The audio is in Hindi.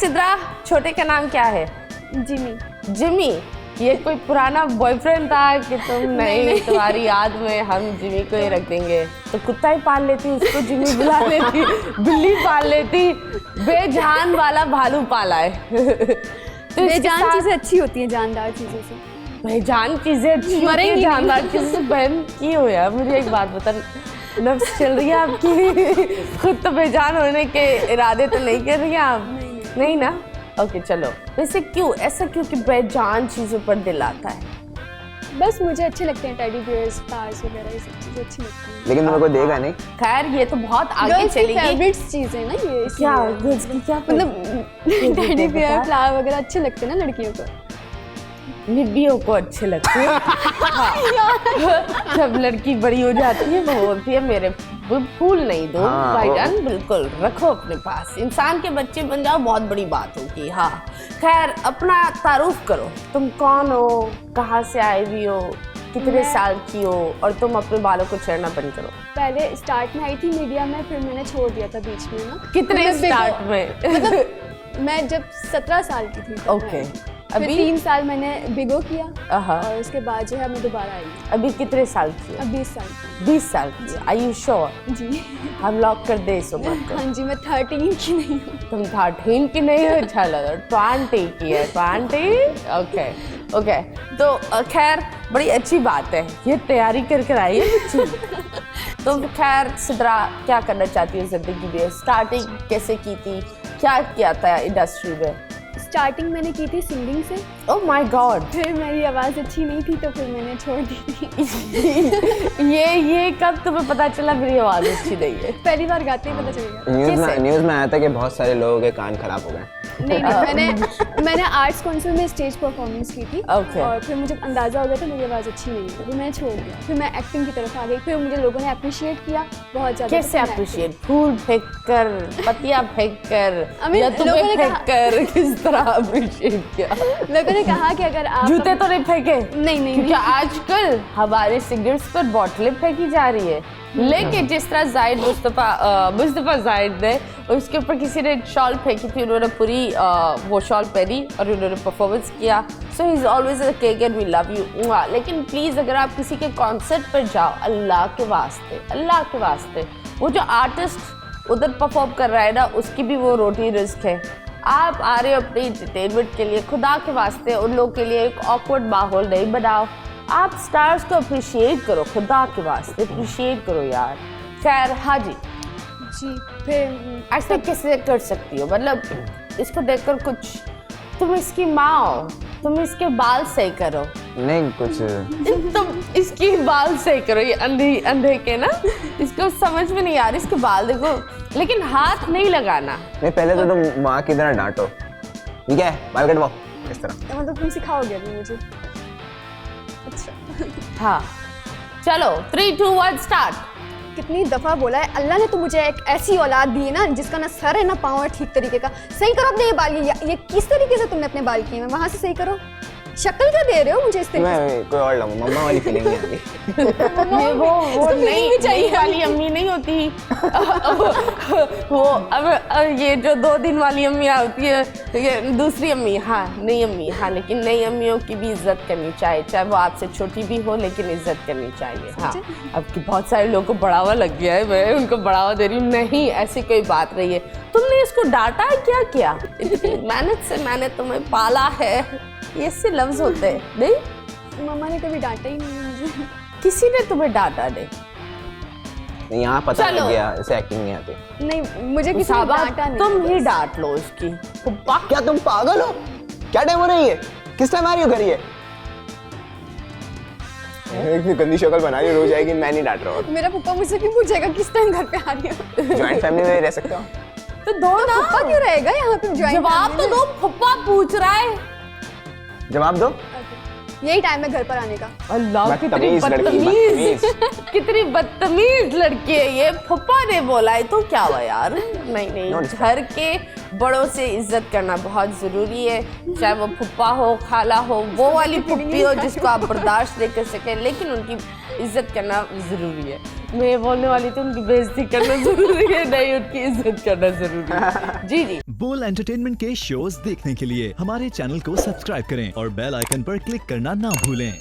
सिद्रा, छोटे का नाम क्या है? जिमी। जिमी, ये कोई पुराना बॉयफ्रेंड था कि तुम नहीं तुम्हारी याद में हम जिमी को ही रख देंगे? तो कुत्ता ही पाल लेती, उसको जिमी बुला लेती, बिल्ली पाल लेती, बेजान वाला भालू पाला है। तो बेजान चीजें अच्छी होती हैं जानदार चीजों से। बेजान चीजें अच्छी होती हैं जानदार चीजों से। बहन की हो यार, मुझे एक बात बता, नफ्स चल रही है आपकी? खुद तो बेजान होने के इरादे तो नहीं कर रही हैं आप? नहीं ना? ओके चलो, वैसे क्यों ऐसा, क्यों कि बेजान चीज़ों पर दिल आता है? बस मुझे अच्छे लगते हैं टेडी बियर्स, कार्स वगैरह, ये सब चीजें अच्छी लगती हैं। लेकिन तुम्हें कोई देगा नहीं। खैर ये तो बहुत आगे चलेगी। फेवरेट्स चीजें हैं ना ये। क्या गर्ल्स की क्या मतलब टेडी बियर, फ्लावर वगैरह अच्छे लगते हैं ना लड़कियों को। निबियों को अच्छे लगते हैं। हाँ। जब लड़की बड़ी हो जाती है वो बोलती है मेरे फूल नहीं दो भाईजान, बिल्कुल रखो अपने पास, इंसान के बच्चे बन जाओ, बहुत बड़ी बात होगी। हाँ खैर, अपना तारुफ करो, तुम कौन हो, कहाँ से आई हुई हो, कितने साल की हो, और तुम अपने बालों को छेड़ना बंद करो। पहले स्टार्ट में आई थी मीडिया में, फिर मैंने छोड़ दिया था बीच में ना। कितने स्टार्ट में? मतलब मैं जब 17 साल की थी। ओके। फिर 3 साल मैंने बिगो किया, और उसके बाद जो है मैं दोबारा आई। अभी कितने साल की? अब 20 साल की। 20 साल की? Are you sure? जी। हम लॉक कर दे इस उम्र को? हाँ जी, मैं 13 की नहीं हूँ। तुम 13 की नहीं हो? अच्छा लगा, 20 की है। 20? Okay okay. तो खैर बड़ी अच्छी बात है, ये तैयारी करके आई है बच्ची। तो खैर सिद्रा, क्या करना चाहती हो जिंदगी में? स्टार्टिंग कैसे की थी, क्या किया था इंडस्ट्री में? स्टार्टिंग मैंने की थी सिंगिंग से। Oh my God. फिर मेरी आवाज़ अच्छी नहीं थी तो फिर मैंने छोड़ दी थी। ये कब तुम्हें पता चला मेरी आवाज़ अच्छी नहीं है? पहली बार गाते ही पता चल गया। न्यूज़ में आया था कि बहुत सारे लोगों के कान खराब हो गए। नहीं, मैंने आर्ट्स काउंसिल में स्टेज परफॉर्मेंस की थी। Okay. और फिर मुझे अंदाज़ा हो गया था मेरी आवाज़ अच्छी नहीं है, तो मैंने छोड़ दिया। फिर मैं एक्टिंग की तरफ आ गई, फिर मुझे लोगों ने अप्रिशिएट किया बहुत ज़्यादा। कैसे अप्रिशिएट? फूल फेंक कर, पतिया फेंक कर, या तुम्हें फेंक कर, किस तरह अप्रिशिएट किया? लोगों ने कहा कि अगर आप जूते तो नहीं फेंके? नहीं क्योंकि आजकल हमारे सिंगर्स पर बॉटलें फेंकी जा रही है, लेकिन जिस तरह जाहिद मुस्तफा जाहिद ने, उसके ऊपर किसी ने शॉल फेंकी थी, उन्होंने पूरी वो शॉल पहनी और उन्होंने परफॉर्मेंस किया। So he is always a cake and we love you. लेकिन प्लीज़ अगर आप किसी के कॉन्सर्ट पर जाओ, अल्लाह के वास्ते, वो जो आर्टिस्ट उधर परफॉर्म कर रहा है ना, उसकी भी वो रोटी रिस्क है। आप आ रहे हो अपनी एंटरटेनमेंट के लिए, खुदा के वास्ते उन लोगों के लिए एक ऑकवर्ड माहौल नहीं बनाओ। आप स्टार्स को अप्रिशिएट करो, खुदा के वास्ते अप्रिशिएट करो यार। खैर हाँ जी, फिर ऐसे कैसे कर सकती हो? मतलब इसको देखकर कुछ, तुम इसकी माँ हो, तुम इसके बाल सही करो। नहीं कुछ तुम इसकी बाल सही करो, ये अंधे के ना, इसको समझ में नहीं आ रही, इसके बाल देखो, लेकिन हाथ नहीं लगाना। नहीं, पहले तो तुम माँ की तरह डांटो, ठीक है? बाल कटवाओ इस तरह। मतलब तुम सिखाओगे अभी मुझे? अच्छा हाँ चलो 3, 2, 1 स्टार्ट। कितनी दफ़ा बोला है, अल्लाह ने तो मुझे एक ऐसी औलाद दी है ना जिसका ना सर है ना पाँव है ठीक तरीके का। सही करो अपने ये बाल, ये किस तरीके से तुमने अपने बाल किए हैं, वहाँ से सही करो। शक्ल क्या दे रहे हो मुझे इस तरीके से? मैं कोई और लाऊं, मम्मा वाली फीलिंग नहीं आती। ये वो नहीं चाहिए वाली अम्मी नहीं होती। वो अब ये जो 2 दिन वाली अम्मी होती है, ये दूसरी अम्मी, हाँ नई अम्मी, हाँ लेकिन नई अम्मियों की भी इज्जत करनी चाहिए, चाहे वो आपसे छोटी भी हो, लेकिन इज्जत करनी चाहिए। हाँ अब कि बहुत सारे लोगों को बढ़ावा लग गया है, मैं उनको बढ़ावा दे रही हूँ, नहीं ऐसी कोई बात नहीं है। तुमने इसको डांटा है क्या? इतनी मेहनत से मैंने तुम्हें पाला है, ये से लफ्ज होते हैं नहीं? मम्मा ने कभी डांटा ही नहीं मुझे। किसी ने तुम्हें डांटा नहीं? यहाँ पता लग गया, इसे एक्टिंग नहीं आती। नहीं, मुझे किसी ने डांटा नहीं। तुम ही डांट लो इसकी। क्या तुम पागल हो? क्या टाइम हो रही है? किस टाइम आ रही हो घर? ये गंदी शक्ल बना रही हो, रो जाएगी। मैं नहीं डांट रहा हूँ। मेरा पप्पा मुझसे क्यों पूछेगा किस टाइम घर पे आ रही हो? जॉइंट फैमिली में रह सकते हो तो दो ना। पप्पा क्यों रहेगा यहाँ पे? जवाब तो दो, पप्पा पूछ रहा है, जवाब दो। यही टाइम है घर पर आने का। अल्लाह कितनी बदतमीज, कितनी बदतमीज लड़की है ये। फप्पा ने बोला है तो क्या हुआ यार? नहीं घर के बड़ों से इज्जत करना बहुत ज़रूरी है, चाहे वो फुप्पा हो, खाला हो, वो वाली फुप्पी हो जिसको आप बर्दाश्त नहीं कर सकें, लेकिन उनकी इज्जत करना ज़रूरी है। मैं ये बोलने वाली थी उनकी बेइज्जती करना ज़रूरी है, नहीं उनकी इज्जत करना ज़रूरी है। जी जी। बोल एंटरटेनमेंट के शोज देखने के लिए हमारे चैनल को सब्सक्राइब करें और बेल आइकन पर क्लिक करना ना भूलें।